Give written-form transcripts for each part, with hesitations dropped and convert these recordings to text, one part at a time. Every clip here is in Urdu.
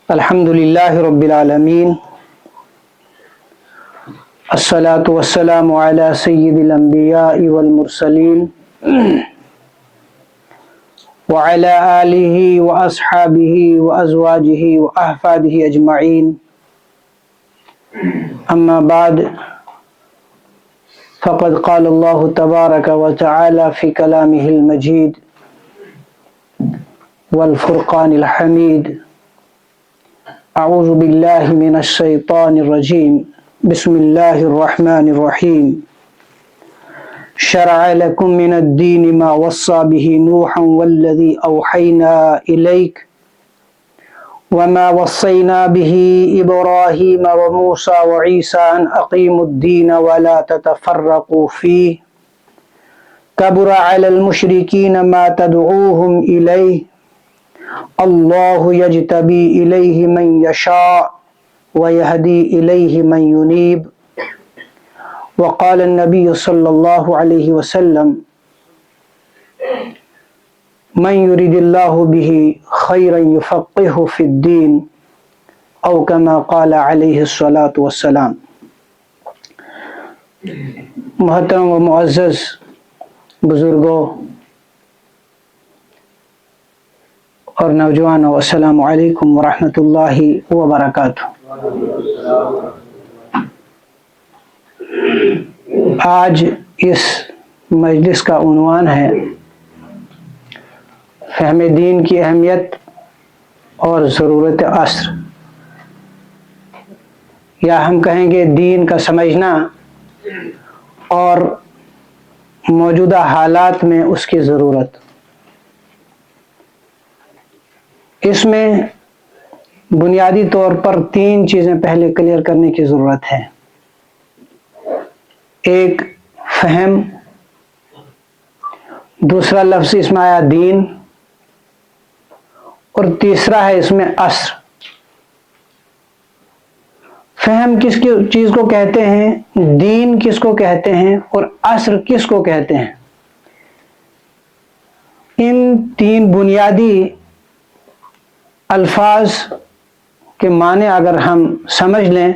الحمد للہ رب العالمین الصلاة والسلام علی سید الانبیاء والمرسلین وعلی آلہ واصحابہ وازواجہ واحفادہ اجمعین اما بعد فقد قال اللہ تبارک وتعالی فی کلامہ المجید والفرقان الحمید اعوذ باللہ من الشیطان الرجیم بسم اللہ الرحمن الرحیم شرع لکم من الدین ما وصى به نوحا والذی اوحینا الیک وما وصینا به ابراہیم وموسى وعیسى ان اقیموا الدین ولا تتفرقوا فیہ کبر علی المشرکین ما تدعوهم الیہ اللہ یجتبی الیہ من یشاء ویہدی الیہ من ینیب وقال النبی صلی اللہ علیہ وسلم من یرید اللہ بہ خیرا یفقہہ فی الدین او کما قال علیہ الصلاة والسلام۔ محترم و معزز بزرگوں اور نوجوانوں، السلام علیکم ورحمۃ اللہ وبرکاتہ۔ آج اس مجلس کا عنوان ہے فہم دین کی اہمیت اور ضرورت عصر، یا ہم کہیں گے دین کا سمجھنا اور موجودہ حالات میں اس کی ضرورت۔ اس میں بنیادی طور پر تین چیزیں پہلے کلیئر کرنے کی ضرورت ہے۔ ایک فہم، دوسرا لفظ اس میں آیا دین، اور تیسرا ہے اس میں عصر۔ فہم کس کی چیز کو کہتے ہیں، دین کس کو کہتے ہیں، اور عصر کس کو کہتے ہیں۔ ان تین بنیادی الفاظ کے معنی اگر ہم سمجھ لیں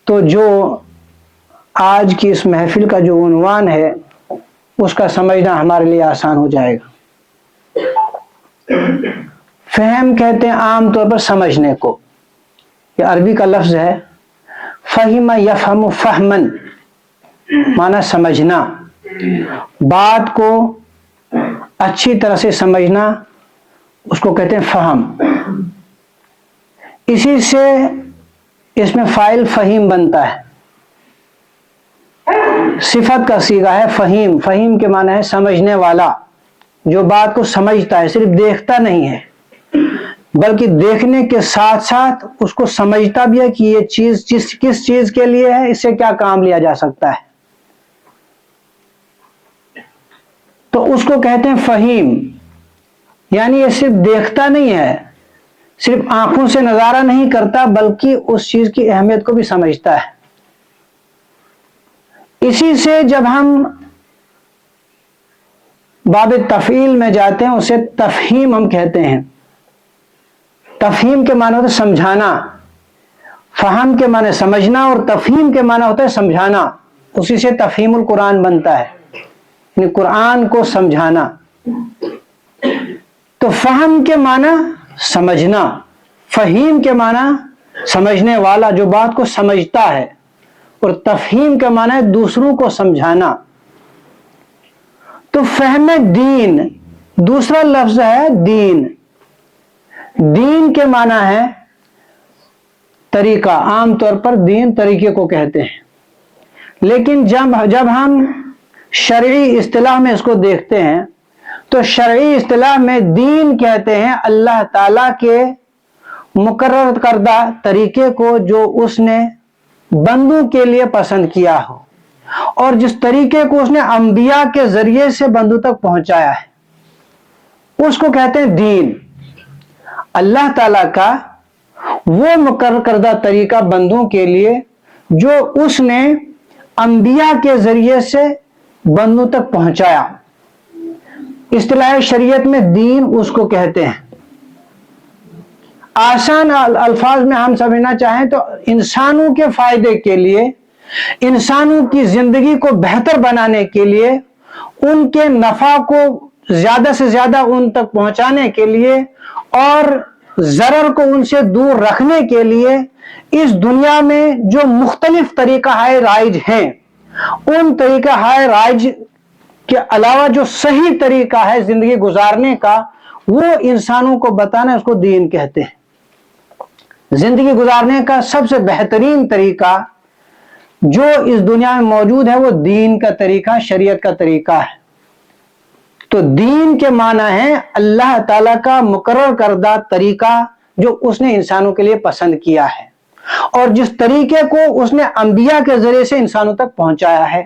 تو جو آج کی اس محفل کا جو عنوان ہے اس کا سمجھنا ہمارے لیے آسان ہو جائے گا۔ فہم کہتے ہیں عام طور پر سمجھنے کو، یہ عربی کا لفظ ہے، فہم یفہم فہمن، معنی سمجھنا، بات کو اچھی طرح سے سمجھنا، اس کو کہتے ہیں فہم۔ اسی سے اس میں فاعل فہیم بنتا ہے، صفت کا صیغہ ہے فہیم۔ فہیم کے معنی ہے سمجھنے والا، جو بات کو سمجھتا ہے، صرف دیکھتا نہیں ہے بلکہ دیکھنے کے ساتھ ساتھ اس کو سمجھتا بھی ہے کہ یہ چیز کس چیز کے لیے ہے، اس سے کیا کام لیا جا سکتا ہے، تو اس کو کہتے ہیں فہیم۔ یعنی یہ صرف دیکھتا نہیں ہے، صرف آنکھوں سے نظارہ نہیں کرتا بلکہ اس چیز کی اہمیت کو بھی سمجھتا ہے۔ اسی سے جب ہم باب تفعیل میں جاتے ہیں اسے تفہیم ہم کہتے ہیں۔ تفہیم کے معنی ہوتا ہے سمجھانا، فہم کے معنی سمجھنا اور تفہیم کے معنی ہوتا ہے سمجھانا۔ اسی سے تفہیم القرآن بنتا ہے، یعنی قرآن کو سمجھانا۔ تو فہم کے معنی سمجھنا، فہیم کے معنی سمجھنے والا، جو بات کو سمجھتا ہے، اور تفہیم کے معنی دوسروں کو سمجھانا۔ تو فہم دین دوسرا لفظ ہے دین۔ دین کے معنی ہے طریقہ، عام طور پر دین طریقے کو کہتے ہیں، لیکن جب ہم شرعی اصطلاح میں اس کو دیکھتے ہیں تو شرعی اصطلاح میں دین کہتے ہیں اللہ تعالیٰ کے مقرر کردہ طریقے کو جو اس نے بندوں کے لیے پسند کیا ہو، اور جس طریقے کو اس نے انبیاء کے ذریعے سے بندوں تک پہنچایا ہے، اس کو کہتے ہیں دین۔ اللہ تعالیٰ کا وہ مقرر کردہ طریقہ بندوں کے لیے جو اس نے انبیاء کے ذریعے سے بندوں تک پہنچایا، اصطلاح شریعت میں دین اس کو کہتے ہیں۔ آسان الفاظ میں ہم سمجھنا چاہیں تو انسانوں کے فائدے کے لیے، انسانوں کی زندگی کو بہتر بنانے کے لیے، ان کے نفع کو زیادہ سے زیادہ ان تک پہنچانے کے لیے اور ضرر کو ان سے دور رکھنے کے لیے اس دنیا میں جو مختلف طریقہ ہائے رائج ہیں، ان طریقہ ہائے رائج کے علاوہ جو صحیح طریقہ ہے زندگی گزارنے کا، وہ انسانوں کو بتانا، اس کو دین کہتے ہیں۔ زندگی گزارنے کا سب سے بہترین طریقہ جو اس دنیا میں موجود ہے وہ دین کا طریقہ، شریعت کا طریقہ ہے۔ تو دین کے معنی ہے اللہ تعالیٰ کا مقرر کردہ طریقہ جو اس نے انسانوں کے لیے پسند کیا ہے، اور جس طریقے کو اس نے انبیاء کے ذریعے سے انسانوں تک پہنچایا ہے۔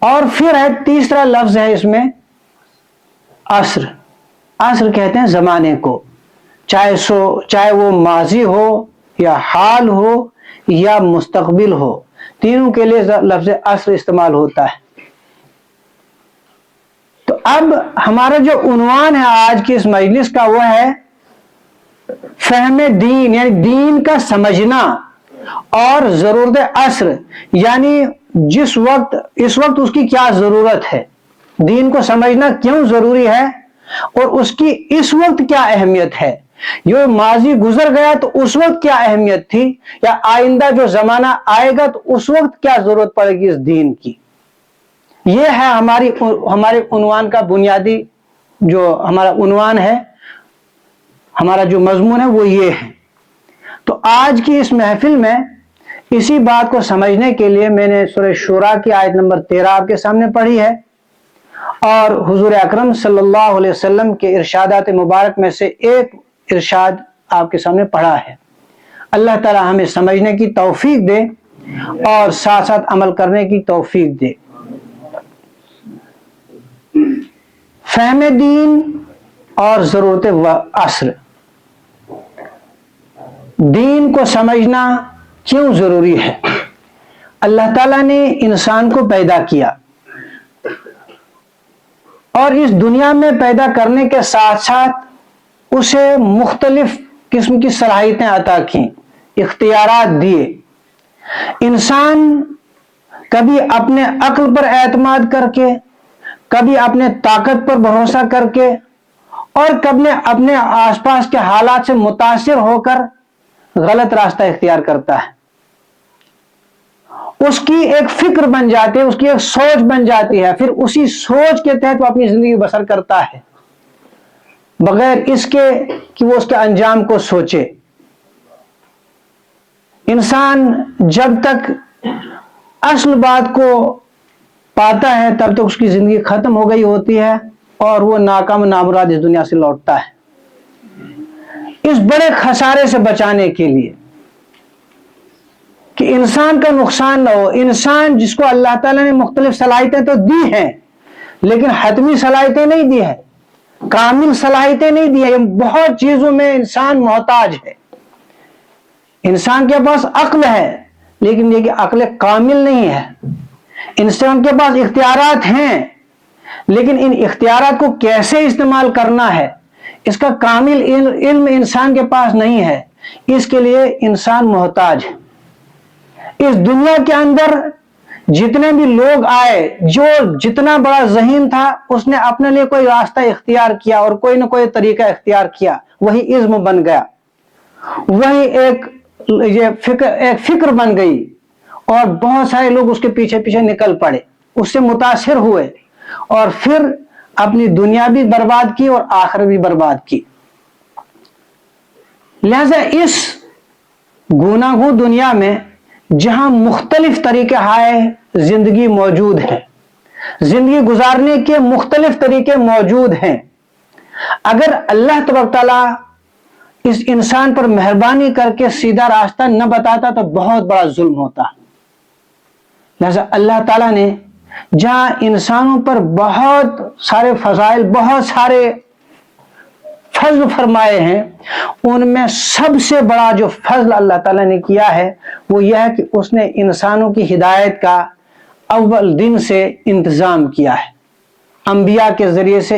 اور پھر ہے تیسرا لفظ ہے اس میں عصر۔ عصر کہتے ہیں زمانے کو، چاہے وہ ماضی ہو یا حال ہو یا مستقبل ہو، تینوں کے لیے لفظ عصر استعمال ہوتا ہے۔ تو اب ہمارا جو عنوان ہے آج کی اس مجلس کا وہ ہے فہم دین، یعنی دین کا سمجھنا، اور ضرورت عصر، یعنی اس وقت اس کی کیا ضرورت ہے، دین کو سمجھنا کیوں ضروری ہے اور اس کی اس وقت کیا اہمیت ہے۔ یہ ماضی گزر گیا تو اس وقت کیا اہمیت تھی، یا آئندہ جو زمانہ آئے گا تو اس وقت کیا ضرورت پڑے گی اس دین کی۔ یہ ہے ہمارے عنوان کا بنیادی، جو ہمارا عنوان ہے، ہمارا جو مضمون ہے وہ یہ ہے۔ تو آج کی اس محفل میں اسی بات کو سمجھنے کے لیے میں نے سورہ شورى کی آیت نمبر 13 آپ کے سامنے پڑھی ہے، اور حضور اکرم صلی اللہ علیہ وسلم کے ارشادات مبارک میں سے ایک ارشاد آپ کے سامنے پڑھا ہے۔ اللہ تعالی ہمیں سمجھنے کی توفیق دے اور ساتھ ساتھ عمل کرنے کی توفیق دے۔ فہم دین اور ضرورت عصر۔ دین کو سمجھنا کیوں ضروری ہے؟ اللہ تعالیٰ نے انسان کو پیدا کیا، اور اس دنیا میں پیدا کرنے کے ساتھ ساتھ اسے مختلف قسم کی صلاحیتیں عطا کیں، اختیارات دیے۔ انسان کبھی اپنے عقل پر اعتماد کر کے، کبھی اپنے طاقت پر بھروسہ کر کے، اور کبھی اپنے آس پاس کے حالات سے متاثر ہو کر غلط راستہ اختیار کرتا ہے۔ اس کی ایک فکر بن جاتی ہے، اس کی ایک سوچ بن جاتی ہے، پھر اسی سوچ کے تحت وہ اپنی زندگی بسر کرتا ہے، بغیر اس کے کہ وہ اس کے انجام کو سوچے۔ انسان جب تک اصل بات کو پاتا ہے تب تک اس کی زندگی ختم ہو گئی ہوتی ہے، اور وہ ناکام نامراد اس دنیا سے لوٹتا ہے۔ اس بڑے خسارے سے بچانے کے لیے کہ انسان کا نقصان نہ ہو، انسان جس کو اللہ تعالیٰ نے مختلف صلاحیتیں تو دی ہیں، لیکن حتمی صلاحیتیں نہیں دی ہے، کامل صلاحیتیں نہیں دی ہے۔ بہت چیزوں میں انسان محتاج ہے۔ انسان کے پاس عقل ہے، لیکن یہ کہ عقل کامل نہیں ہے۔ انسان کے پاس اختیارات ہیں، لیکن ان اختیارات کو کیسے استعمال کرنا ہے اس کا کامل علم انسان کے پاس نہیں ہے۔ اس کے لیے انسان محتاج ہے۔ اس دنیا کے اندر جتنے بھی لوگ آئے، جو جتنا بڑا ذہین تھا اس نے اپنے لیے کوئی راستہ اختیار کیا اور کوئی نہ کوئی طریقہ اختیار کیا، وہی عزم بن گیا، وہی ایک فکر بن گئی، اور بہت سارے لوگ اس کے پیچھے پیچھے نکل پڑے، اس سے متاثر ہوئے، اور پھر اپنی دنیا بھی برباد کی اور آخرت بھی برباد کی۔ لہذا اس گوناگو دنیا میں جہاں مختلف طریقے ہائے زندگی موجود ہے، زندگی گزارنے کے مختلف طریقے موجود ہیں، اگر اللہ تبارک تعالیٰ اس انسان پر مہربانی کر کے سیدھا راستہ نہ بتاتا تو بہت بڑا ظلم ہوتا۔ لہذا اللہ تعالیٰ نے جہاں انسانوں پر بہت سارے فضائل، بہت سارے فضل فرمائے ہیں، ان میں سب سے بڑا جو فضل اللہ تعالیٰ نے کیا ہے وہ یہ ہے کہ اس نے انسانوں کی ہدایت کا اول دن سے انتظام کیا ہے۔ انبیاء کے ذریعے سے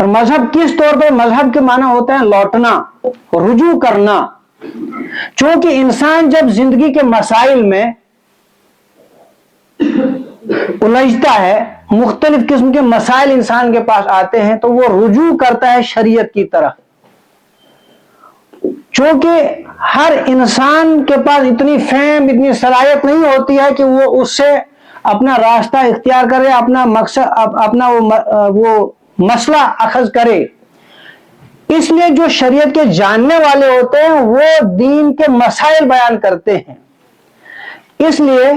اور مذہب کس طور پر؟ مذہب کے معنی ہوتا ہے لوٹنا، رجوع کرنا. چونکہ انسان جب زندگی کے مسائل میں الجھتا ہے، مختلف قسم کے مسائل انسان کے پاس آتے ہیں، تو وہ رجوع کرتا ہے شریعت کی طرف. چونکہ ہر انسان کے پاس اتنی فہم، اتنی صلاحیت نہیں ہوتی ہے کہ وہ اس سے اپنا راستہ اختیار کرے، اپنا مقصد، اپنا وہ مسئلہ اخذ کرے. اس لیے جو شریعت کے جاننے والے ہوتے ہیں وہ دین کے مسائل بیان کرتے ہیں. اس لیے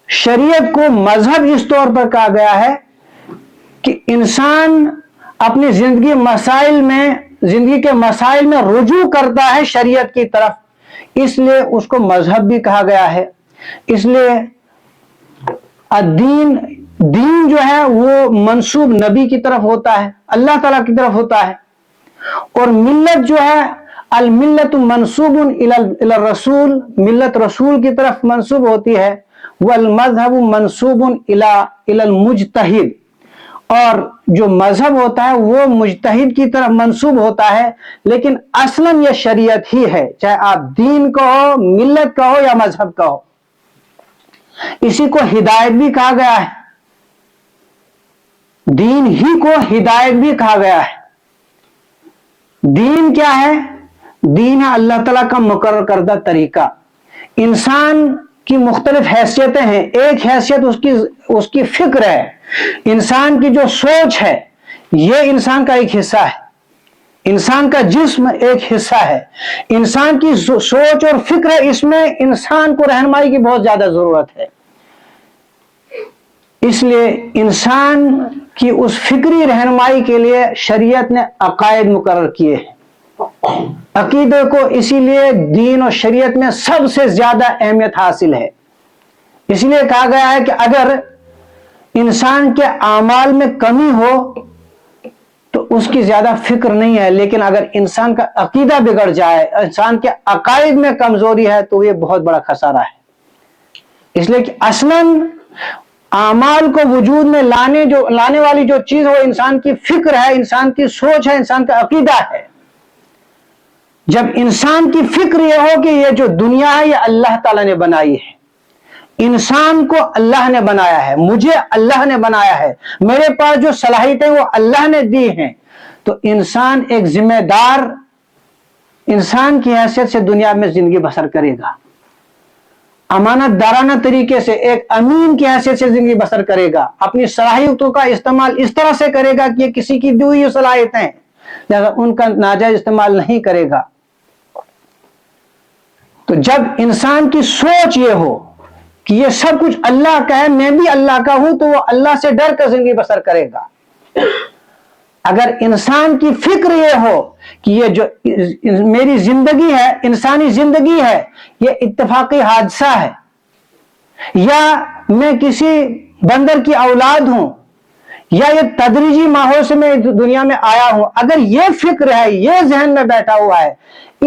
شریعت کو مذہب اس طور پر کہا گیا ہے کہ انسان اپنی زندگی کے مسائل میں رجوع کرتا ہے شریعت کی طرف، اس لیے اس کو مذہب بھی کہا گیا ہے. اس لیے دین جو ہے وہ منسوب نبی کی طرف ہوتا ہے، اللہ تعالیٰ کی طرف ہوتا ہے. اور ملت جو ہے الملت منسوب الی الرسول، ملت رسول کی طرف منسوب ہوتی ہے. والمذہب منسوب الی المجتہد، اور جو مذہب ہوتا ہے وہ مجتہد کی طرف منسوب ہوتا ہے. لیکن اصلاً یہ شریعت ہی ہے، چاہے آپ دین کہو، ملت کہو یا مذہب کہو. اسی کو ہدایت بھی کہا گیا ہے، دین ہی کو ہدایت بھی کہا گیا ہے. دین کیا ہے؟ دین ہے اللہ تعالیٰ کا مقرر کردہ طریقہ. انسان کی مختلف حیثیتیں ہیں. ایک حیثیت اس کی فکر ہے، انسان کی جو سوچ ہے یہ انسان کا ایک حصہ ہے. انسان کا جسم ایک حصہ ہے. انسان کی سوچ اور فکر ہے، اس میں انسان کو رہنمائی کی بہت زیادہ ضرورت ہے. اس لیے انسان کی اس فکری رہنمائی کے لیے شریعت نے عقائد مقرر کیے ہیں. عقیدے کو اسی لیے دین اور شریعت میں سب سے زیادہ اہمیت حاصل ہے. اس لیے کہا گیا ہے کہ اگر انسان کے اعمال میں کمی ہو تو اس کی زیادہ فکر نہیں ہے، لیکن اگر انسان کا عقیدہ بگڑ جائے، انسان کے عقائد میں کمزوری ہے، تو یہ بہت بڑا خسارہ ہے. اس لیے کہ اصلاً اعمال کو وجود میں لانے والی جو چیز وہ انسان کی فکر ہے، انسان کی سوچ ہے، انسان کا عقیدہ ہے. جب انسان کی فکر یہ ہو کہ یہ جو دنیا ہے یہ اللہ تعالیٰ نے بنائی ہے، انسان کو اللہ نے بنایا ہے، مجھے اللہ نے بنایا ہے، میرے پاس جو صلاحیتیں وہ اللہ نے دی ہیں، تو انسان ایک ذمہ دار انسان کی حیثیت سے دنیا میں زندگی بسر کرے گا. امانت دارانہ طریقے سے ایک امین کی حیثیت سے زندگی بسر کرے گا. اپنی صلاحیتوں کا استعمال اس طرح سے کرے گا کہ یہ کسی کی دی ہوئی صلاحیتیں ہیں، لہذا ان کا ناجائز استعمال نہیں کرے گا. تو جب انسان کی سوچ یہ ہو کہ یہ سب کچھ اللہ کا ہے، میں بھی اللہ کا ہوں، تو وہ اللہ سے ڈر کر زندگی بسر کرے گا. اگر انسان کی فکر یہ ہو کہ یہ جو میری زندگی ہے، انسانی زندگی ہے، یہ اتفاقی حادثہ ہے، یا میں کسی بندر کی اولاد ہوں، یا یہ تدریجی ماحول سے میں دنیا میں آیا ہوں، اگر یہ فکر ہے، یہ ذہن میں بیٹھا ہوا ہے،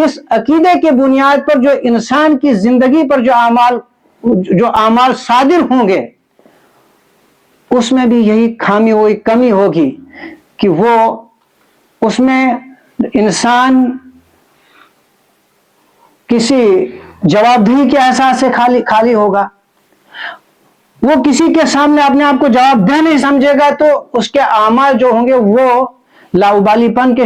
اس عقیدے کے بنیاد پر جو انسان کی زندگی پر جو اعمال صادر ہوں گے، اس میں بھی یہی خامی ہوگی، کمی ہوگی کہ وہ اس میں انسان کسی جوابدہی کے احساس سے خالی ہوگا. وہ کسی کے سامنے اپنے آپ کو جواب دہ نہیں سمجھے گا، تو اس کے اعمال جو ہوں گے وہ لاابالی پن کا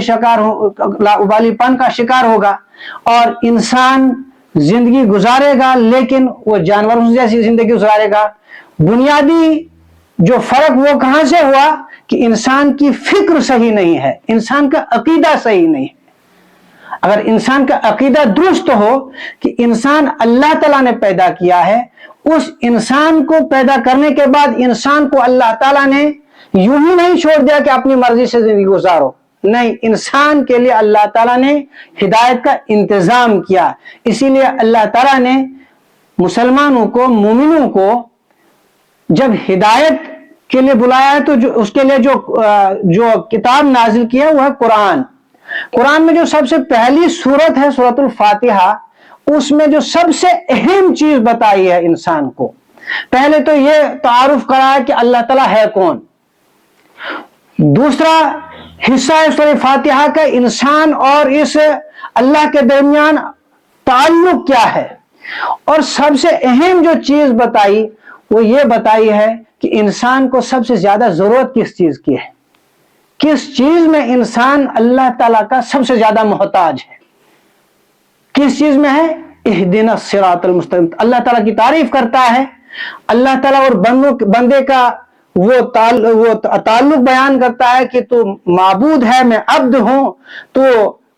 شکار ہوگا، اور انسان زندگی گزارے گا لیکن وہ جانوروں جیسی زندگی گزارے گا. بنیادی جو فرق وہ کہاں سے ہوا کہ انسان کی فکر صحیح نہیں ہے، انسان کا عقیدہ صحیح نہیں ہے. اگر انسان کا عقیدہ درست ہو کہ انسان اللہ تعالیٰ نے پیدا کیا ہے، اس انسان کو پیدا کرنے کے بعد انسان کو اللہ تعالیٰ نے یوں ہی نہیں چھوڑ دیا کہ اپنی مرضی سے زندگی گزارو، نہیں، انسان کے لیے اللہ تعالیٰ نے ہدایت کا انتظام کیا. اسی لیے اللہ تعالیٰ نے مسلمانوں کو، مومنوں کو جب ہدایت کے لیے بلایا ہے، تو اس کے لیے جو کتاب نازل کیا وہ ہے قرآن. قرآن میں جو سب سے پہلی سورت ہے سورۃ الفاتحہ، اس میں جو سب سے اہم چیز بتائی ہے انسان کو، پہلے تو یہ تعارف کرا ہے کہ اللہ تعالیٰ ہے کون. دوسرا حصہ ہے سورہ فاتحہ کا انسان اور اس اللہ کے درمیان تعلق کیا ہے، اور سب سے اہم جو چیز بتائی وہ یہ بتائی ہے کہ انسان کو سب سے زیادہ ضرورت کس چیز کی ہے، کس چیز میں انسان اللہ تعالیٰ کا سب سے زیادہ محتاج ہے، کس چیز میں ہے؟ اہدنا الصراط المستقیم۔ اللہ تعالیٰ کی تعریف کرتا ہے، اللہ تعالیٰ اور بندے کا وہ تعلق بیان کرتا ہے کہ تو معبود ہے، میں عبد ہوں، تو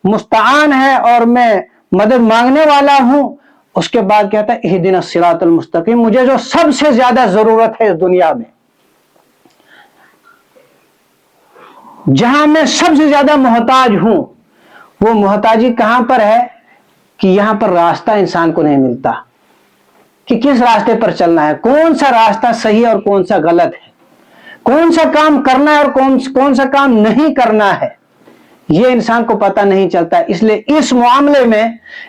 مستعان ہے اور میں مدد مانگنے والا ہوں۔ اس کے بعد کہتا ہے اہدنا الصراط المستقیم، مجھے جو سب سے زیادہ ضرورت ہے اس دنیا میں، جہاں میں سب سے زیادہ محتاج ہوں، وہ محتاجی کہاں پر ہے کہ یہاں پر راستہ انسان کو نہیں ملتا کہ کس راستے پر چلنا ہے، کون سا راستہ صحیح اور کون سا غلط ہے، کون سا کام کرنا ہے اور کون سا کام نہیں کرنا ہے، یہ انسان کو پتہ نہیں چلتا۔ اس لیے اس معاملے میں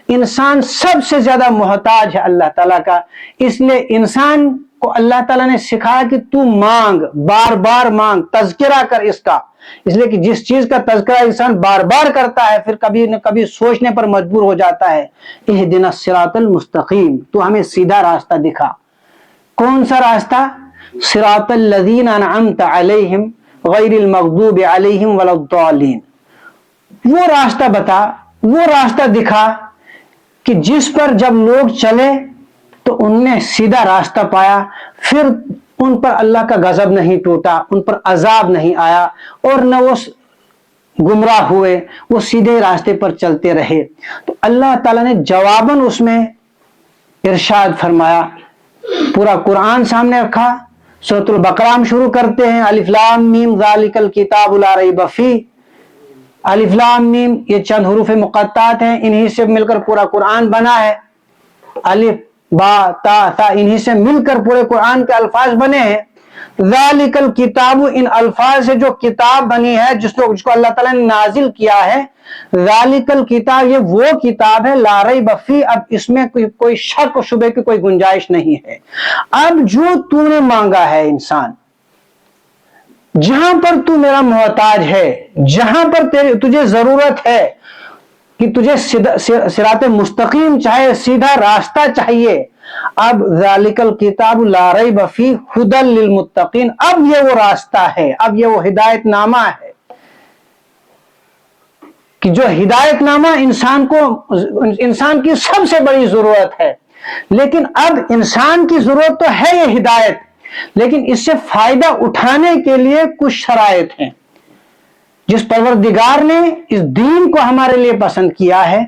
انسان سب سے زیادہ محتاج ہے اللہ تعالیٰ کا۔ اس لیے انسان کو اللہ تعالیٰ نے سکھایا کہ تو مانگ، بار بار مانگ، تذکرہ کر اس کا، اس لیے کہ جس چیز کا تذکرہ انسان بار بار کرتا ہے پھر کبھی نہ کبھی سوچنے پر مجبور ہو جاتا ہے۔ اہدنا الصراط المستقیم، تو ہمیں سیدھا راستہ دکھا۔ کون سا راستہ؟ صراط الذین انعمت علیہم غیر المغضوب علیہم ولا الضالین، وہ راستہ بتا، وہ راستہ دکھا کہ جس پر جب لوگ چلے تو ان نے سیدھا راستہ پایا، پھر ان پر اللہ کا غضب نہیں ٹوٹا، ان پر عذاب نہیں آیا، اور نہ وہ گمراہ ہوئے، وہ سیدھے راستے پر چلتے رہے۔ تو اللہ تعالیٰ نے جواباً اس میں ارشاد فرمایا، پورا قرآن سامنے رکھا۔ سورۃ البقرہ ہم شروع کرتے ہیں، الف لام میم ذالک الکتاب لا ریب فیہ۔ الف لام میم یہ چند حروف مقطعات ہیں، انہی سے مل کر پورا قرآن بنا ہے۔ الف با تا ثا انہی سے مل کر پورے قرآن کے الفاظ بنے ہیں۔ ذالک الکتاب، ان الفاظ سے جو کتاب بنی ہے جس کو اللہ تعالیٰ نے نازل کیا ہے، ذالک الکتاب، یہ وہ کتاب ہے لا ریب فیہ، اب اس میں کوئی شک و شبہ کی کوئی گنجائش نہیں ہے۔ اب جو تو نے مانگا ہے انسان، جہاں پر تو میرا محتاج ہے، جہاں پر تجھے ضرورت ہے کہ تجھے صراط مستقیم چاہے، سیدھا راستہ چاہیے، اب ذالک الکتاب لا ریب فیہ ھدی للمتقین، اب یہ وہ راستہ ہے، اب یہ وہ ہدایت نامہ ہے کہ جو ہدایت نامہ انسان کی سب سے بڑی ضرورت ہے۔ لیکن اب انسان کی ضرورت تو ہے یہ ہدایت، لیکن اس سے فائدہ اٹھانے کے لیے کچھ شرائط ہیں۔ جس پروردگار نے اس دین کو ہمارے لیے پسند کیا ہے،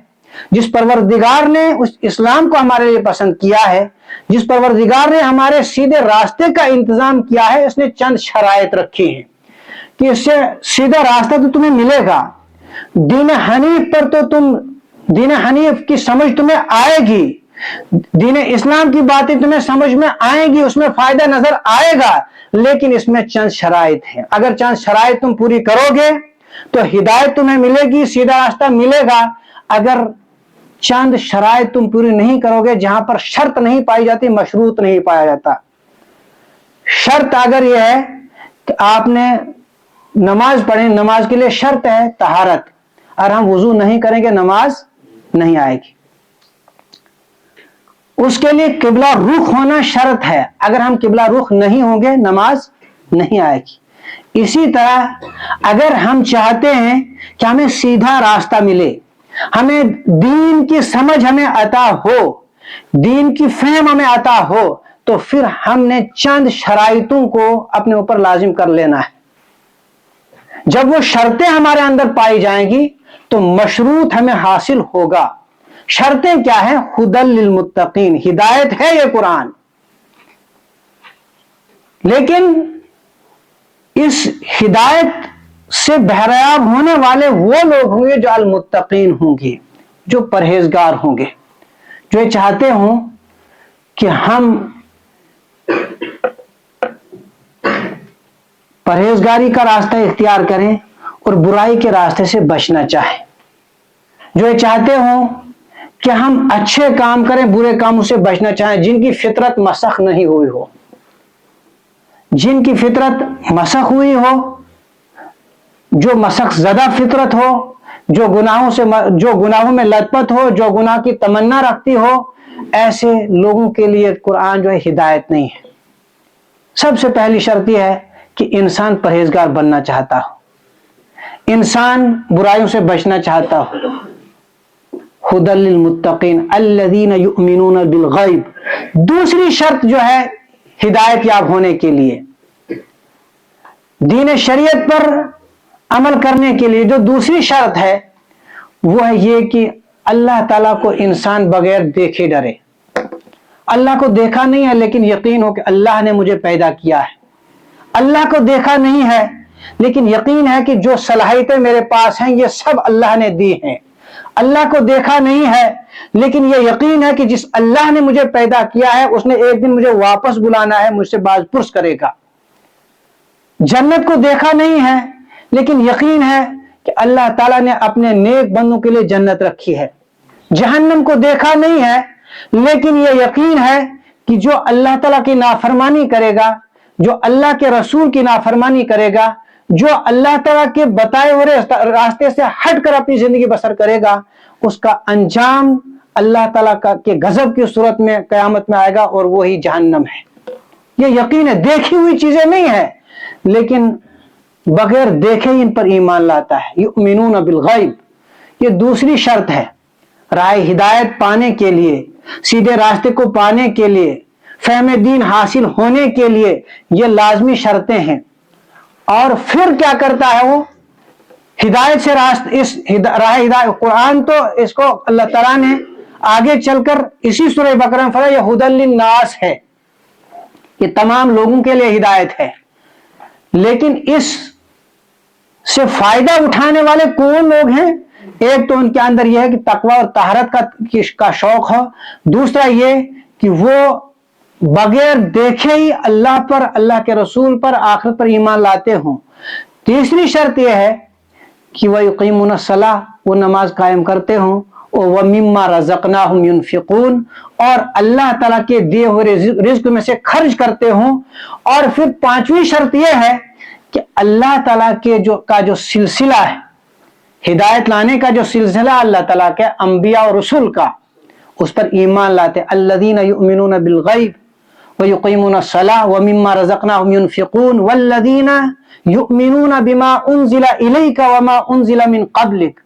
جس پروردگار نے اس اسلام کو ہمارے لیے پسند کیا ہے، جس پروردگار نے ہمارے سیدھے راستے کا انتظام کیا ہے، اس نے چند شرائط رکھی ہیں کہ اس سے سیدھا راستہ تو تمہیں ملے گا، دین حنیف پر تو دین حنیف کی سمجھ تمہیں آئے گی، دین اسلام کی باتیں تمہیں سمجھ میں آئیں گی، اس میں فائدہ نظر آئے گا، لیکن اس میں چند شرائط ہیں۔ اگر چند شرائط تم پوری کرو گے تو ہدایت تمہیں ملے گی، سیدھا راستہ ملے گا۔ اگر چند شرائط تم پوری نہیں کرو گے، جہاں پر شرط نہیں پائی جاتی، مشروط نہیں پایا جاتا۔ شرط اگر یہ ہے کہ آپ نے نماز پڑھیں، نماز کے لیے شرط ہے طہارت، اور ہم وضو نہیں کریں گے نماز نہیں آئے گی۔ اس کے لیے قبلہ رخ ہونا شرط ہے، اگر ہم قبلہ رخ نہیں ہوں گے نماز نہیں آئے گی۔ اسی طرح اگر ہم چاہتے ہیں کہ ہمیں سیدھا راستہ ملے، ہمیں دین کی سمجھ ہمیں عطا ہو، دین کی فہم ہمیں عطا ہو، تو پھر ہم نے چند شرائطوں کو اپنے اوپر لازم کر لینا ہے۔ جب وہ شرطیں ہمارے اندر پائی جائیں گی تو مشروط ہمیں حاصل ہوگا۔ شرطیں کیا ہیں؟ ھدی للمتقین، ہدایت ہے یہ قرآن، لیکن اس ہدایت سے بہریاب ہونے والے وہ لوگ ہوں گے جو المتقین ہوں گے، جو پرہیزگار ہوں گے، جو یہ چاہتے ہوں کہ ہم پرہیزگاری کا راستہ اختیار کریں اور برائی کے راستے سے بچنا چاہیں، جو یہ چاہتے ہوں کہ ہم اچھے کام کریں، برے کاموں سے بچنا چاہیں، جن کی فطرت مسخ نہیں ہوئی ہو، جن کی فطرت مسخ ہوئی ہو، جو مسخ زدہ فطرت ہو، جو گناہوں میں لت پت ہو، جو گناہ کی تمنا رکھتی ہو، ایسے لوگوں کے لیے قرآن جو ہے ہدایت نہیں ہے۔ سب سے پہلی شرط یہ ہے کہ انسان پرہیزگار بننا چاہتا ہو، انسان برائیوں سے بچنا چاہتا ہو۔ ھدی للمتقین الذین یؤمنون بالغیب، دوسری شرط جو ہے ہدایت یاب ہونے کے لیے، دین شریعت پر عمل کرنے کے لیے جو دوسری شرط ہے وہ ہے یہ کہ اللہ تعالیٰ کو انسان بغیر دیکھے ڈرے۔ اللہ کو دیکھا نہیں ہے لیکن یقین ہو کہ اللہ نے مجھے پیدا کیا ہے۔ اللہ کو دیکھا نہیں ہے لیکن یقین ہے کہ جو صلاحیتیں میرے پاس ہیں یہ سب اللہ نے دی ہیں۔ اللہ کو دیکھا نہیں ہے لیکن یہ یقین ہے کہ جس اللہ نے مجھے پیدا کیا ہے اس نے ایک دن مجھے واپس بلانا ہے، مجھ سے باز پرس کرے گا۔ جنت کو دیکھا نہیں ہے لیکن یقین ہے کہ اللہ تعالیٰ نے اپنے نیک بندوں کے لیے جنت رکھی ہے۔ جہنم کو دیکھا نہیں ہے لیکن یہ یقین ہے کہ جو اللہ تعالیٰ کی نافرمانی کرے گا، جو اللہ کے رسول کی نافرمانی کرے گا، جو اللہ تعالیٰ کے بتائے ہوئے راستے سے ہٹ کر اپنی زندگی بسر کرے گا، اس کا انجام اللہ تعالیٰ کے غضب کی صورت میں قیامت میں آئے گا اور وہی جہنم ہے۔ یہ یقین ہے، دیکھی ہوئی چیزیں نہیں ہیں لیکن بغیر دیکھے ان پر ایمان لاتا ہے۔ یؤمنون بالغیب، یہ دوسری شرط ہے۔ راہ ہدایت پانے کے لیے، سیدھے راستے کو پانے کے لیے، فہم دین حاصل ہونے کے لیے یہ لازمی شرطیں ہیں۔ اور پھر کیا کرتا ہے وہ؟ ہدایت سے راہ ہدایت، قرآن تو اس کو اللہ تعالیٰ نے آگے چل کر اسی سورہ بقرہ میں فرمایا یہ ھدی للناس ہے، یہ تمام لوگوں کے لیے ہدایت ہے۔ لیکن اس سے فائدہ اٹھانے والے کون لوگ ہیں؟ ایک تو ان کے اندر یہ ہے کہ تقوی اور طہارت کا شوق ہو، دوسرا یہ کہ وہ بغیر دیکھے ہی اللہ پر، اللہ کے رسول پر، آخرت پر ایمان لاتے ہوں۔ تیسری شرط یہ ہے کہ وَيُقِيمُونَ الصَّلَاةَ، وہ نماز قائم کرتے ہوں، اور وَمِمَّا رَزَقْنَاهُمْ يُنْفِقُونَ، اور اللہ تعالیٰ کے دیے ہوئے رزق میں سے خرچ کرتے ہوں۔ اور پھر پانچویں شرط یہ ہے کہ اللہ تعالیٰ کا جو سلسلہ ہے، ہدایت لانے کا جو سلسلہ اللہ تعالیٰ کے انبیاء اور رسول کا، اس پر ایمان لاتے۔ الذین یؤمنون بالغیب ویقیمون الصلاۃ ومما رزقناہم ينفقون والذین یؤمنون بما انزل الیک وما انزل من قبلک۔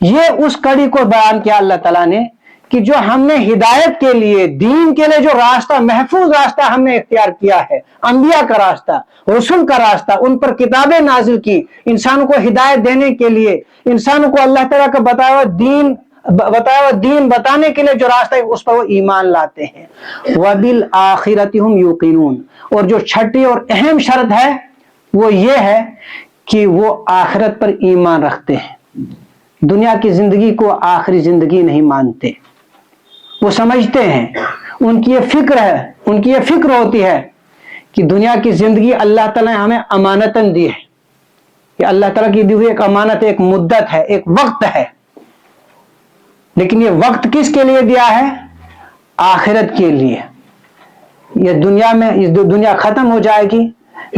یہ اس کڑی کو بیان کیا اللہ تعالیٰ نے کہ جو ہم نے ہدایت کے لیے، دین کے لیے جو راستہ، محفوظ راستہ ہم نے اختیار کیا ہے، انبیاء کا راستہ، رسول کا راستہ، ان پر کتابیں نازل کی انسانوں کو ہدایت دینے کے لیے، انسانوں کو اللہ تعالیٰ کا بتایا ہوا دین بتانے کے لیے جو راستہ ہے اس پر وہ ایمان لاتے ہیں۔ وَبِالْآخِرَةِ هُمْ يُوقِنُونَ، اور جو چھٹی اور اہم شرط ہے وہ یہ ہے کہ وہ آخرت پر ایمان رکھتے ہیں، دنیا کی زندگی کو آخری زندگی نہیں مانتے۔ وہ سمجھتے ہیں، ان کی یہ فکر ہوتی ہے کہ دنیا کی زندگی اللہ تعالیٰ نے ہمیں امانتاً دی ہے، یہ اللہ تعالیٰ کی دی ہوئی ایک امانت، ایک مدت ہے، ایک وقت ہے۔ لیکن یہ وقت کس کے لیے دیا ہے؟ آخرت کے لیے۔ یہ دنیا ختم ہو جائے گی،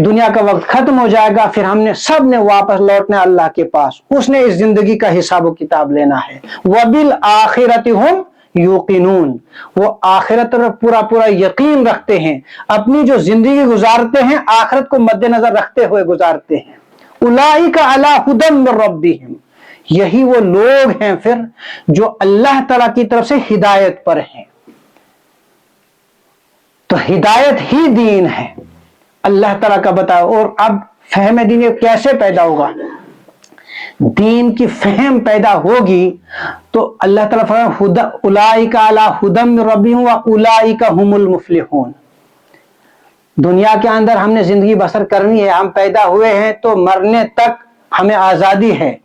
دنیا کا وقت ختم ہو جائے گا، پھر ہم نے سب نے واپس لوٹنا اللہ کے پاس، اس نے اس زندگی کا حساب و کتاب لینا ہے۔ وَبِالْآخِرَةِ هُمْ یوقنون، وہ آخرت پر پورا یقین رکھتے ہیں، اپنی جو زندگی گزارتے ہیں آخرت کو مد نظر رکھتے ہوئے گزارتے ہیں۔ اولئک علی ھدی من ربہم، یہی وہ لوگ ہیں پھر جو اللہ تعالیٰ کی طرف سے ہدایت پر ہیں۔ تو ہدایت ہی دین ہے، اللہ تعالیٰ کا بتاؤ۔ اور اب فہم دین کیسے پیدا ہوگا؟ دین کی فہم پیدا ہوگی تو اللہ تعالیٰ فرماتا ہے اولئک علی ھدی من ربہم واولئک ھم المفلحون۔ دنیا کے اندر ہم نے زندگی بسر کرنی ہے، ہم پیدا ہوئے ہیں تو مرنے تک ہمیں آزادی ہے،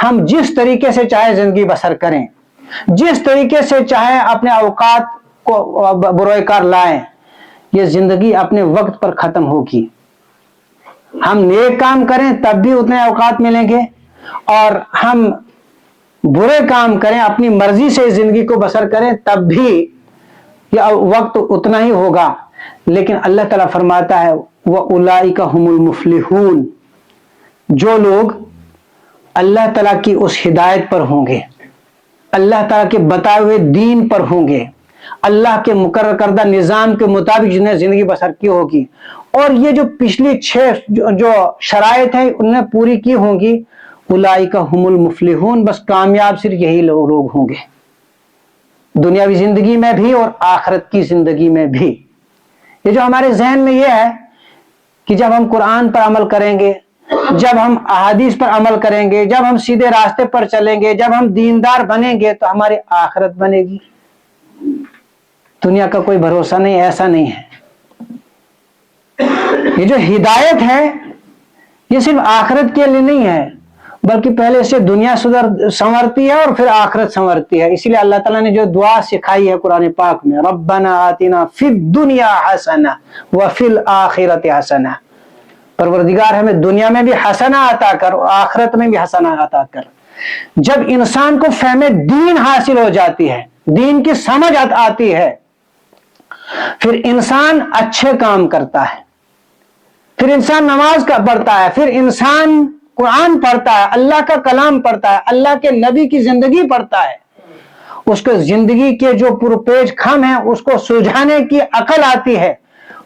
ہم جس طریقے سے چاہے زندگی بسر کریں، جس طریقے سے چاہے اپنے اوقات کو بروئے کار لائیں۔ یہ زندگی اپنے وقت پر ختم ہوگی، ہم نیک کام کریں تب بھی اتنے اوقات ملیں گے، اور ہم برے کام کریں، اپنی مرضی سے زندگی کو بسر کریں تب بھی یہ وقت اتنا ہی ہوگا۔ لیکن اللہ تعالیٰ فرماتا ہے وَأُولَئِكَ هُمُ الْمُفْلِحُونَ، جو لوگ اللہ تعالیٰ کی اس ہدایت پر ہوں گے، اللہ تعالیٰ کے بتائے ہوئے دین پر ہوں گے، اللہ کے مقرر کردہ نظام کے مطابق جنہیں زندگی بسر کی ہوگی، اور یہ جو پچھلی 6 جو شرائط ہیں انہیں پوری کی ہوں گی، اولئک هم المفلحون، بس کامیاب صرف یہی لوگ ہوں گے، دنیاوی زندگی میں بھی اور آخرت کی زندگی میں بھی۔ یہ جو ہمارے ذہن میں یہ ہے کہ جب ہم قرآن پر عمل کریں گے، جب ہم احادیث پر عمل کریں گے، جب ہم سیدھے راستے پر چلیں گے، جب ہم دیندار بنیں گے تو ہماری آخرت بنے گی۔ دنیا کا کوئی بھروسہ نہیں، ایسا نہیں ہے۔ یہ جو ہدایت ہے یہ صرف آخرت کے لیے نہیں ہے، بلکہ پہلے سے دنیا سنورتی ہے اور پھر آخرت سنورتی ہے۔ اسی لیے اللہ تعالیٰ نے جو دعا سکھائی ہے قرآن پاک میں، ربنا آتنا فی الدنیا حسنہ وفی الآخرۃ حسنہ، پروردگار ہمیں دنیا میں بھی حسنہ عطا کر اور آخرت میں بھی حسنہ عطا کر۔ جب انسان کو فہم دین حاصل ہو جاتی ہے، دین کی سمجھ آتی ہے، پھر انسان اچھے کام کرتا ہے، پھر انسان نماز کا پڑھتا ہے، پھر انسان قرآن پڑھتا ہے، اللہ کا کلام پڑھتا ہے، اللہ کے نبی کی زندگی پڑھتا ہے، اس کو زندگی کے جو پرپیچ خم ہیں اس کو سلجھانے کی عقل آتی ہے،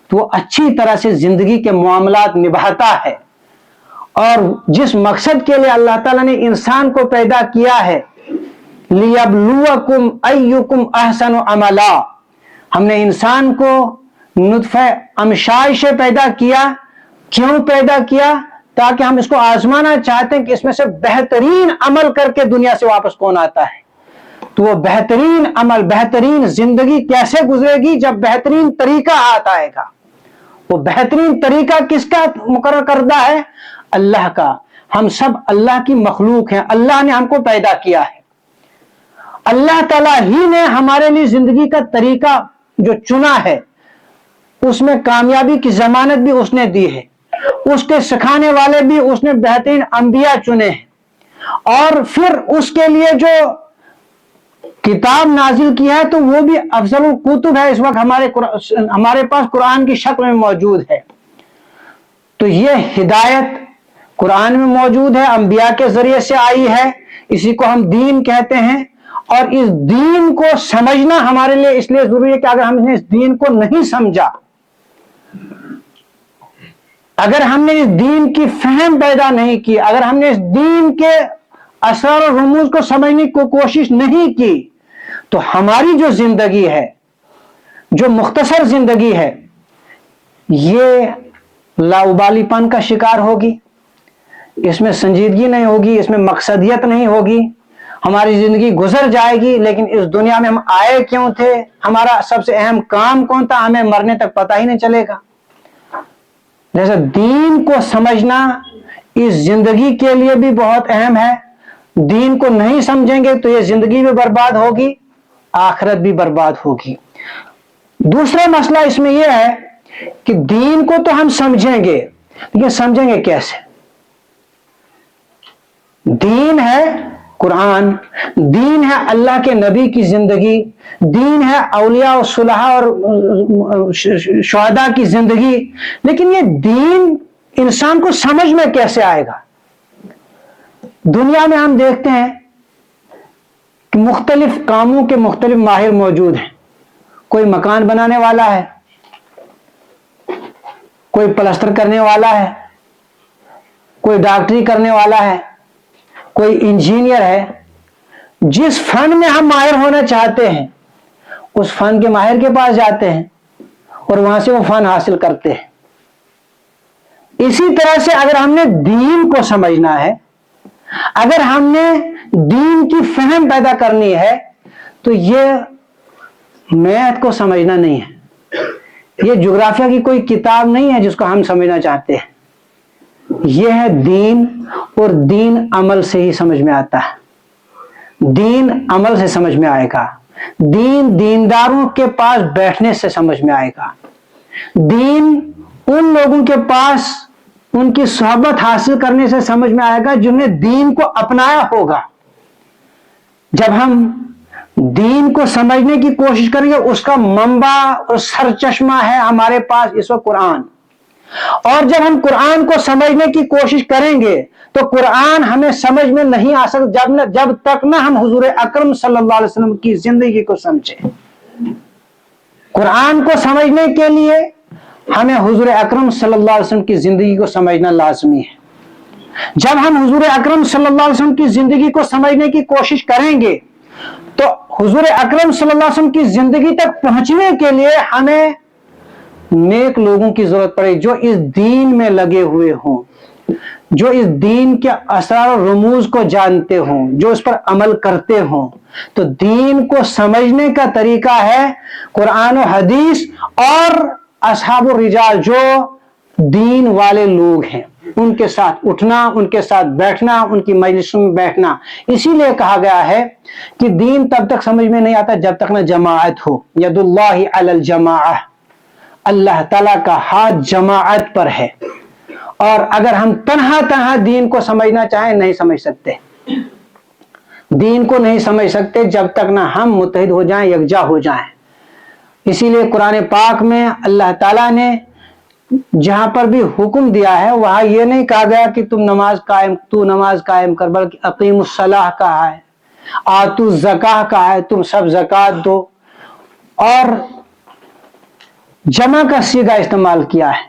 تو وہ اچھی طرح سے زندگی کے معاملات نبھاتا ہے۔ اور جس مقصد کے لیے اللہ تعالیٰ نے انسان کو پیدا کیا ہے، لِيَبْلُوَكُمْ أَيُّكُمْ أَحْسَنُ عَمَلًا، ہم نے انسان کو نطفہ امشاج سے پیدا کیا۔ کیوں پیدا کیا؟ تاکہ ہم اس کو آزمانا چاہتے ہیں کہ اس میں سے بہترین عمل کر کے دنیا سے واپس کون آتا ہے۔ تو وہ بہترین عمل، بہترین زندگی کیسے گزرے گی؟ جب بہترین طریقہ آئے گا۔ وہ بہترین طریقہ کس کا مقرر کردہ ہے؟ اللہ کا۔ ہم سب اللہ کی مخلوق ہیں، اللہ نے ہم کو پیدا کیا ہے، اللہ تعالیٰ ہی نے ہمارے لیے زندگی کا طریقہ جو چنا ہے اس میں کامیابی کی ضمانت بھی اس نے دی ہے، اس کے سکھانے والے بھی اس نے بہترین انبیاء چنے ہیں، اور پھر اس کے لیے جو کتاب نازل کی ہے تو وہ بھی افضل الکتب ہے، اس وقت ہمارے پاس قرآن کی شکل میں موجود ہے۔ تو یہ ہدایت قرآن میں موجود ہے، انبیاء کے ذریعے سے آئی ہے، اسی کو ہم دین کہتے ہیں۔ اور اس دین کو سمجھنا ہمارے لیے اس لیے ضروری ہے کہ اگر ہم نے اس دین کو نہیں سمجھا، اگر ہم نے اس دین کی فہم پیدا نہیں کی، اگر ہم نے اس دین کے اسرار و رموز کو سمجھنے کی کوشش نہیں کی، تو ہماری جو زندگی ہے، جو مختصر زندگی ہے، یہ لاابالی پن کا شکار ہوگی، اس میں سنجیدگی نہیں ہوگی، اس میں مقصدیت نہیں ہوگی، ہماری زندگی گزر جائے گی، لیکن اس دنیا میں ہم آئے کیوں تھے، ہمارا سب سے اہم کام کون تھا، ہمیں مرنے تک پتہ ہی نہیں چلے گا۔ جیسے دین کو سمجھنا اس زندگی کے لیے بھی بہت اہم ہے، دین کو نہیں سمجھیں گے تو یہ زندگی بھی برباد ہوگی، آخرت بھی برباد ہوگی۔ دوسرا مسئلہ اس میں یہ ہے کہ دین کو تو ہم سمجھیں گے، لیکن سمجھیں گے کیسے؟ دین ہے قرآن، دین ہے اللہ کے نبی کی زندگی، دین ہے اولیاء و صلحاء اور شہداء کی زندگی، لیکن یہ دین انسان کو سمجھ میں کیسے آئے گا؟ دنیا میں ہم دیکھتے ہیں کہ مختلف کاموں کے مختلف ماہر موجود ہیں، کوئی مکان بنانے والا ہے، کوئی پلستر کرنے والا ہے، کوئی ڈاکٹری کرنے والا ہے، کوئی انجینئر ہے۔ جس فن میں ہم ماہر ہونا چاہتے ہیں اس فن کے ماہر کے پاس جاتے ہیں اور وہاں سے وہ فن حاصل کرتے ہیں۔ اسی طرح سے اگر ہم نے دین کو سمجھنا ہے، اگر ہم نے دین کی فہم پیدا کرنی ہے، تو یہ میتھ کو سمجھنا نہیں ہے، یہ جغرافیہ کی کوئی کتاب نہیں ہے جس کو ہم سمجھنا چاہتے ہیں، یہ ہے دین، اور دین عمل سے ہی سمجھ میں آتا ہے، دین عمل سے سمجھ میں آئے گا، دین دینداروں کے پاس بیٹھنے سے سمجھ میں آئے گا، دین ان لوگوں کے پاس ان کی صحبت حاصل کرنے سے سمجھ میں آئے گا جنہوں نے دین کو اپنایا ہوگا۔ جب ہم دین کو سمجھنے کی کوشش کریں گے، اس کا منبع اور سرچشمہ ہے ہمارے پاس اس وقت قرآن۔ اور جب ہم قرآن کو سمجھنے کی کوشش کریں گے تو قرآن ہمیں سمجھ میں نہیں آ سکتا جب تک نہ ہم حضور اکرم صلی اللہ علیہ وسلم کی زندگی کو سمجھیں۔ قرآن کو سمجھنے کے لیے ہمیں حضور اکرم صلی اللہ علیہ وسلم کی زندگی کو سمجھنا لازمی ہے۔ جب ہم حضور اکرم صلی اللہ علیہ وسلم کی زندگی کو سمجھنے کی کوشش کریں گے تو حضور اکرم صلی اللہ علیہ وسلم کی زندگی تک پہنچنے کے لیے ہمیں نیک لوگوں کی ضرورت پڑے جو اس دین میں لگے ہوئے ہوں، جو اس دین کے اسرار و رموز کو جانتے ہوں، جو اس پر عمل کرتے ہوں۔ تو دین کو سمجھنے کا طریقہ ہے قرآن و حدیث اور اصحاب الرجال جو دین والے لوگ ہیں، ان کے ساتھ اٹھنا، ان کے ساتھ بیٹھنا، ان کی مجلسوں میں بیٹھنا۔ اسی لیے کہا گیا ہے کہ دین تب تک سمجھ میں نہیں آتا جب تک نہ جماعت ہو۔ ید اللہ علی الجماعہ، اللہ تعالیٰ کا ہاتھ جماعت پر ہے، اور اگر ہم تنہا دین کو سمجھنا چاہیں نہیں سمجھ سکتے۔ دین کو نہیں سمجھ سکتے جب تک نہ ہم متحد ہو جائیں، یکجا ہو جائیں۔ اسی لیے قرآن پاک میں اللہ تعالیٰ نے جہاں پر بھی حکم دیا ہے وہاں یہ نہیں کہا گیا کہ تو نماز قائم کر، بلکہ اقیم الصلاح کہا ہے، آتو الزکاہ کہا ہے، تم سب زکوٰۃ دو، اور جمع کا صیغہ استعمال کیا ہے۔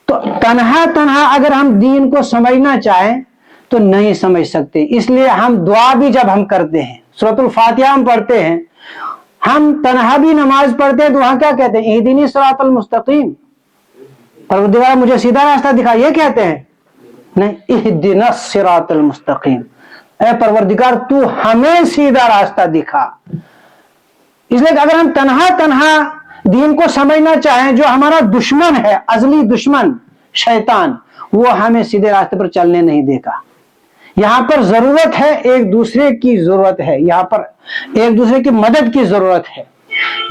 تو تنہا اگر ہم دین کو سمجھنا چاہیں تو نہیں سمجھ سکتے۔ اس لیے ہم دعا بھی جب ہم کرتے ہیں، سورۃ الفاتحہ ہم پڑھتے ہیں، ہم تنہا بھی نماز پڑھتے ہیں تو وہاں کیا کہتے ہیں؟ اہدنی الصراط المستقیم، پروردگار مجھے سیدھا راستہ دکھا، یہ کہتے ہیں؟ نہیں، اہدنا الصراط المستقیم، اے پروردگار تو ہمیں سیدھا راستہ دکھا۔ اس لیے کہ اگر ہم تنہا دین کو سمجھنا چاہیں، جو ہمارا دشمن ہے، ازلی دشمن شیطان، وہ ہمیں سیدھے راستے پر چلنے نہیں دے گا۔ یہاں پر ضرورت ہے، ایک دوسرے کی ضرورت ہے، یہاں پر ایک دوسرے کی مدد کی ضرورت ہے۔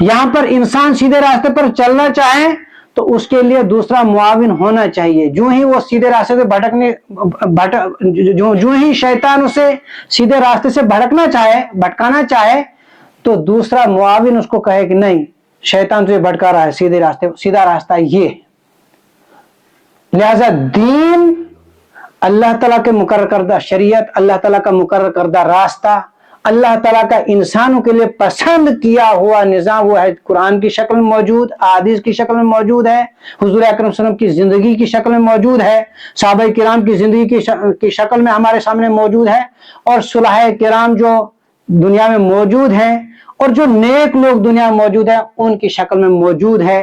یہاں پر انسان سیدھے راستے پر چلنا چاہے تو اس کے لیے دوسرا معاون ہونا چاہیے۔ جو ہی وہ سیدھے راستے سے جو ہی شیطان اسے سیدھے راستے سے بھٹکانا چاہے تو دوسرا معاون اس کو کہے کہ نہیں، شیطان تجھے بھٹکا رہا ہے، سیدھا راستہ یہ ہے۔ لہذا دین اللہ تعالیٰ کے مقرر کردہ شریعت، اللہ تعالیٰ کا مقرر کردہ راستہ، اللہ تعالیٰ کا انسانوں کے لیے پسند کیا ہوا نظام، وہ ہے قرآن کی شکل میں موجود، احادیث کی شکل میں موجود ہے، حضور اکرم صلی اللہ علیہ وسلم کی زندگی کی شکل میں موجود ہے، صحابہ کرام کی زندگی کی شکل میں ہمارے سامنے موجود ہے، اور صلحاء کرام جو دنیا میں موجود ہیں اور جو نیک لوگ دنیا میں موجود ہیں ان کی شکل میں موجود ہے۔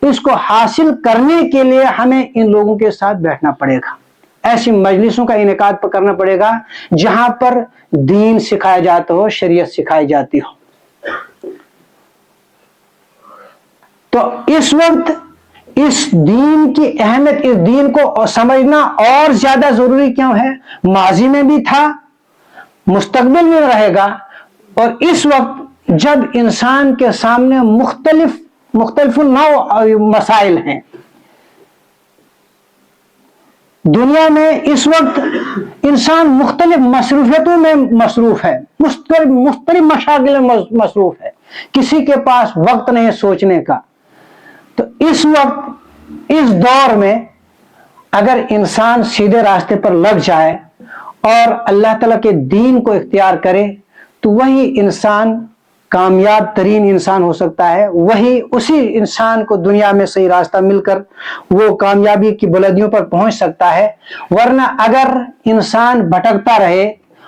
اس کو حاصل کرنے کے لیے ہمیں ان لوگوں کے ساتھ بیٹھنا پڑے گا، ایسی مجلسوں کا انعقاد کرنا پڑے گا جہاں پر دین سکھایا جاتا ہو، شریعت سکھائی جاتی ہو۔ تو اس وقت اس دین کی اہمیت، اس دین کو سمجھنا اور زیادہ ضروری کیوں ہے؟ ماضی میں بھی تھا، مستقبل میں رہے گا، اور اس وقت جب انسان کے سامنے مختلف نوع مسائل ہیں دنیا میں، اس وقت انسان مختلف مصروفیتوں میں مصروف ہے، مختلف مشاغل میں مصروف ہے، کسی کے پاس وقت نہیں سوچنے کا۔ تو اس وقت، اس دور میں اگر انسان سیدھے راستے پر لگ جائے اور اللہ تعالیٰ کے دین کو اختیار کرے تو وہی انسان کامیاب ترین انسان ہو سکتا ہے، اسی انسان کو دنیا میں صحیح راستہ مل کر وہ کامیابی کی بلندیوں پر پہنچ سکتا ہے۔ ورنہ اگر انسان بھٹکتا رہے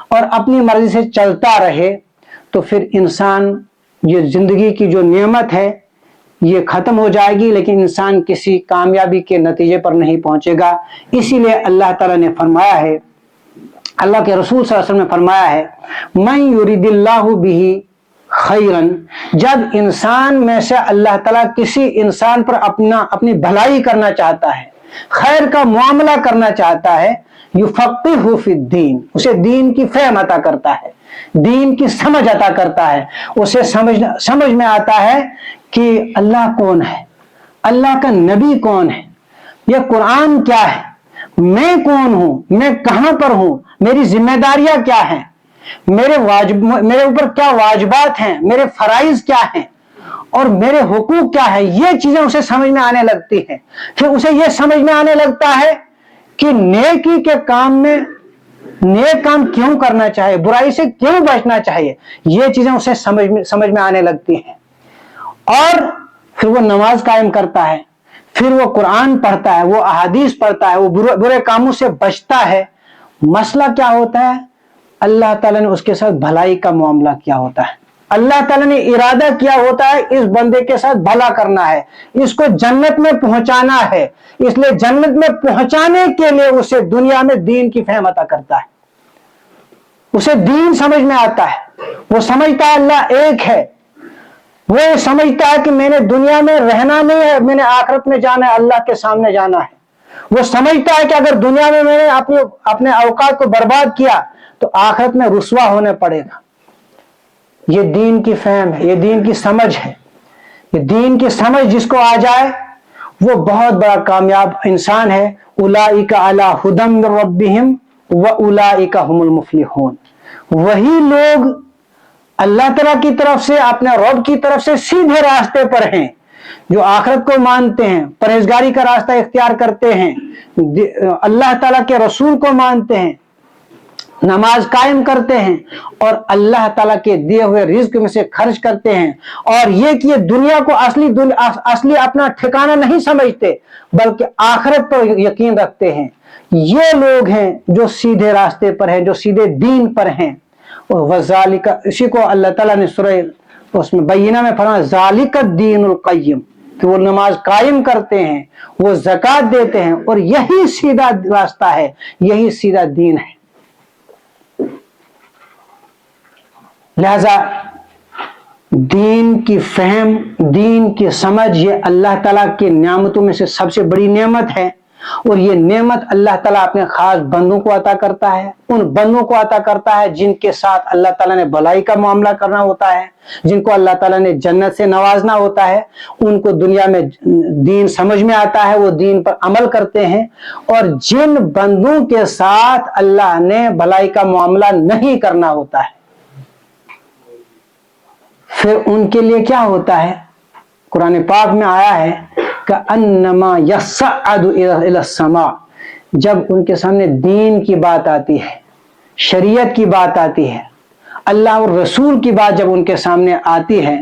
اور اپنی مرضی سے چلتا رہے تو پھر انسان، یہ زندگی کی جو نعمت ہے یہ ختم ہو جائے گی، لیکن انسان کسی کامیابی کے نتیجے پر نہیں پہنچے گا۔ اسی لیے اللہ تعالیٰ نے فرمایا ہے، اللہ کے رسول صلی اللہ علیہ وسلم نے فرمایا ہے، من یرید اللہ بہ خیرن، جب انسان میں سے اللہ تعالیٰ کسی انسان پر اپنی بھلائی کرنا چاہتا ہے، خیر کا معاملہ کرنا چاہتا ہے، یفقہہ فی الدین، اسے دین کی فہم عطا کرتا ہے، دین کی سمجھ عطا کرتا ہے، اسے سمجھ میں آتا ہے کہ اللہ کون ہے، اللہ کا نبی کون ہے، یہ قرآن کیا ہے، میں کون ہوں، میں کہاں پر ہوں، میری ذمہ داریاں کیا ہیں، میرے اوپر کیا واجبات ہیں، میرے فرائض کیا ہیں، اور میرے حقوق کیا ہے, یہ چیزیں اسے سمجھ میں آنے لگتی ہیں. پھر اسے یہ سمجھ میں آنے لگتا ہے کہ نیکی کے کام میں نیک کام کیوں کرنا چاہیے, برائی سے کیوں بچنا چاہیے, یہ چیزیں اسے سمجھ میں آنے لگتی ہیں. اور پھر وہ نماز قائم کرتا ہے, پھر وہ قرآن پڑھتا ہے, وہ احادیث پڑھتا ہے, وہ برے کاموں سے بچتا ہے. مسئلہ کیا ہوتا ہے, اللہ تعالیٰ نے اس کے ساتھ بھلائی کا معاملہ کیا ہوتا ہے. اللہ تعالیٰ نے ارادہ کیا ہوتا ہے اس بندے کے ساتھ بھلا کرنا ہے, اس کو جنت میں پہنچانا ہے. اس لیے جنت میں پہنچانے کے لیے اسے دنیا میں دین کی فہم عطا کرتا ہے. اسے دین سمجھ میں آتا ہے, وہ سمجھتا ہے اللہ ایک ہے. وہ سمجھتا ہے کہ میں نے دنیا میں رہنا نہیں ہے, میں نے آخرت میں جانا ہے, اللہ کے سامنے جانا ہے. وہ سمجھتا ہے کہ اگر دنیا میں میں نے اپنے اوقات کو برباد کیا تو آخرت میں رسوا ہونے پڑے گا. یہ دین کی فہم ہے, یہ دین کی سمجھ ہے. یہ دین کی سمجھ جس کو آ جائے وہ بہت بڑا کامیاب انسان ہے. اولئک علی ھدی من ربہم واولئک ھم المفلحون. وہی لوگ اللہ تعالیٰ کی طرف سے, اپنے رب کی طرف سے سیدھے راستے پر ہیں, جو آخرت کو مانتے ہیں, پرہیزگاری کا راستہ اختیار کرتے ہیں, اللہ تعالیٰ کے رسول کو مانتے ہیں, نماز قائم کرتے ہیں, اور اللہ تعالیٰ کے دیے ہوئے رزق میں سے خرچ کرتے ہیں. اور یہ کہ یہ دنیا کو اصلی اپنا ٹھکانہ نہیں سمجھتے بلکہ آخرت پر یقین رکھتے ہیں. یہ لوگ ہیں جو سیدھے راستے پر ہیں, جو سیدھے دین پر ہیں. وذالک, اسی کو اللہ تعالیٰ نے سورہ اس میں بینہ میں فرمایا ذالک الدین القیم, کہ وہ نماز قائم کرتے ہیں, وہ زکوٰۃ دیتے ہیں, اور یہی سیدھا راستہ ہے, یہی سیدھا دین ہے. لہذا دین کی فہم, دین کی سمجھ, یہ اللہ تعالیٰ کی نعمتوں میں سے سب سے بڑی نعمت ہے. اور یہ نعمت اللہ تعالیٰ اپنے خاص بندوں کو عطا کرتا ہے. ان بندوں کو عطا کرتا ہے جن کے ساتھ اللہ تعالیٰ نے بھلائی کا معاملہ کرنا ہوتا ہے, جن کو اللہ تعالیٰ نے جنت سے نوازنا ہوتا ہے. ان کو دنیا میں دین سمجھ میں آتا ہے, وہ دین پر عمل کرتے ہیں. اور جن بندوں کے ساتھ اللہ نے بھلائی کا معاملہ نہیں کرنا ہوتا ہے, پھر ان کے لیے کیا ہوتا ہے. قرآن پاک میں آیا ہے کأنما یصعد الی السماء, جب ان کے سامنے دین کی بات آتی ہے, شریعت کی بات آتی ہے, اللہ اور رسول کی بات جب ان کے سامنے آتی ہے,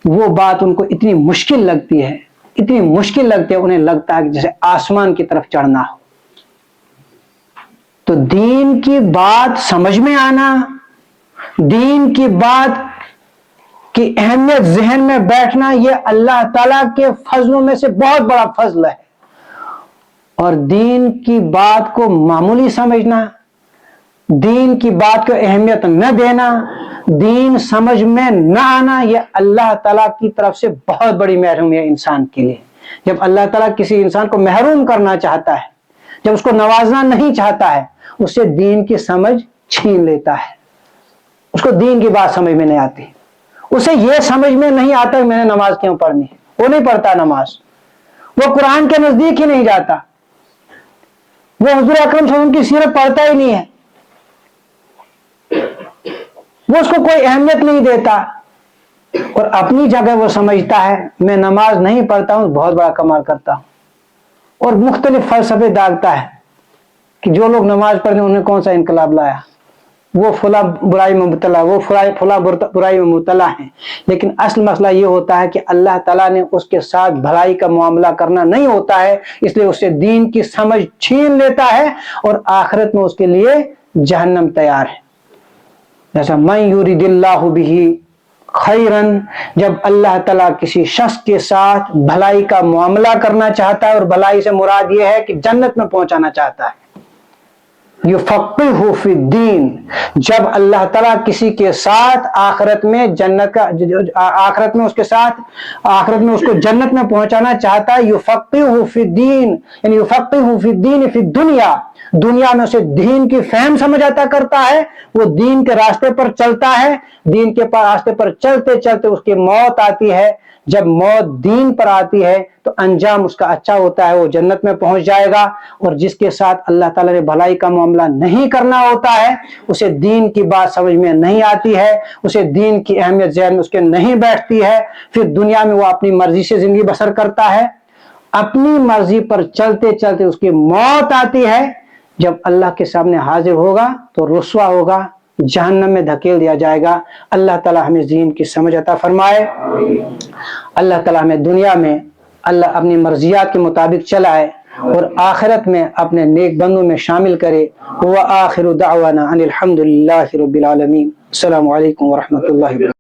وہ بات ان کو اتنی مشکل لگتی ہے, اتنی مشکل لگتی ہے, انہیں لگتا ہے کہ جیسے آسمان کی طرف چڑھنا ہو. تو دین کی بات سمجھ میں آنا, دین کی بات کی اہمیت ذہن میں بیٹھنا, یہ اللہ تعالیٰ کے فضلوں میں سے بہت بڑا فضل ہے. اور دین کی بات کو معمولی سمجھنا, دین کی بات کو اہمیت نہ دینا, دین سمجھ میں نہ آنا, یہ اللہ تعالیٰ کی طرف سے بہت بڑی محرومی ہے انسان کے لیے. جب اللہ تعالیٰ کسی انسان کو محروم کرنا چاہتا ہے, جب اس کو نوازنا نہیں چاہتا ہے, اس سے دین کی سمجھ چھین لیتا ہے. اس کو دین کی بات سمجھ میں نہیں آتی, اسے یہ سمجھ میں نہیں آتا کہ میں نے نماز کیوں پڑھنی ہے. وہ نہیں پڑھتا نماز, وہ قرآن کے نزدیک ہی نہیں جاتا, وہ حضور اکرم صلی اللہ علیہ وسلم کی سیرت پڑھتا ہی نہیں ہے, وہ اس کو کوئی اہمیت نہیں دیتا. اور اپنی جگہ وہ سمجھتا ہے میں نماز نہیں پڑھتا ہوں بہت بڑا کمال کرتا ہوں, اور مختلف فلسفے داغتا ہے کہ جو لوگ نماز پڑھتے ہیں انہیں کون سا انقلاب لایا, وہ فلاں برائی میں مبتلا, وہ فلاں برائی میں مبتلا ہیں. لیکن اصل مسئلہ یہ ہوتا ہے کہ اللہ تعالیٰ نے اس کے ساتھ بھلائی کا معاملہ کرنا نہیں ہوتا ہے, اس لیے اسے دین کی سمجھ چھین لیتا ہے, اور آخرت میں اس کے لیے جہنم تیار ہے. جیسا من یرید اللہ بہ خیرن, جب اللہ تعالیٰ کسی شخص کے ساتھ بھلائی کا معاملہ کرنا چاہتا ہے, اور بھلائی سے مراد یہ ہے کہ جنت میں پہنچانا چاہتا ہے, یفقہہ فی الدین, جب اللہ تعالیٰ کسی کے ساتھ آخرت میں جنت کا آخرت میں اس کے ساتھ آخرت میں اس کو جنت میں پہنچانا چاہتا ہے, یفقہہ فی الدین, یعنی یفقہہ فی الدین فی الدنیا, دنیا میں اسے دین کی فہم سمجھ عطا کرتا ہے, وہ دین کے راستے پر چلتا ہے, دین کے راستے پر چلتے چلتے اس کی موت آتی ہے. جب موت دین پر آتی ہے تو انجام اس کا اچھا ہوتا ہے, وہ جنت میں پہنچ جائے گا. اور جس کے ساتھ اللہ تعالیٰ نے بھلائی کا معاملہ نہیں کرنا ہوتا ہے, اسے دین کی بات سمجھ میں نہیں آتی ہے، اسے دین کی اہمیت ذہن میں اس کے نہیں بیٹھتی ہے، پھر دنیا میں وہ اپنی مرضی سے زندگی بسر کرتا ہے، اپنی مرضی پر چلتے چلتے اس کی موت آتی ہے، جب اللہ کے سامنے حاضر ہوگا تو رسوا ہوگا، جہنم میں دھکیل دیا جائے گا۔ اللہ تعالی ہمیں دین کی سمجھ عطا فرمائے، اللہ تعالی ہمیں دنیا میں اللہ اپنی مرضیات کے مطابق چلائے اور آخرت میں اپنے نیک بندوں میں شامل کرے۔ وآخر دعوانا ان الحمد للہ رب العالمین۔ السلام علیکم ورحمۃ اللہ وبرکاتہ۔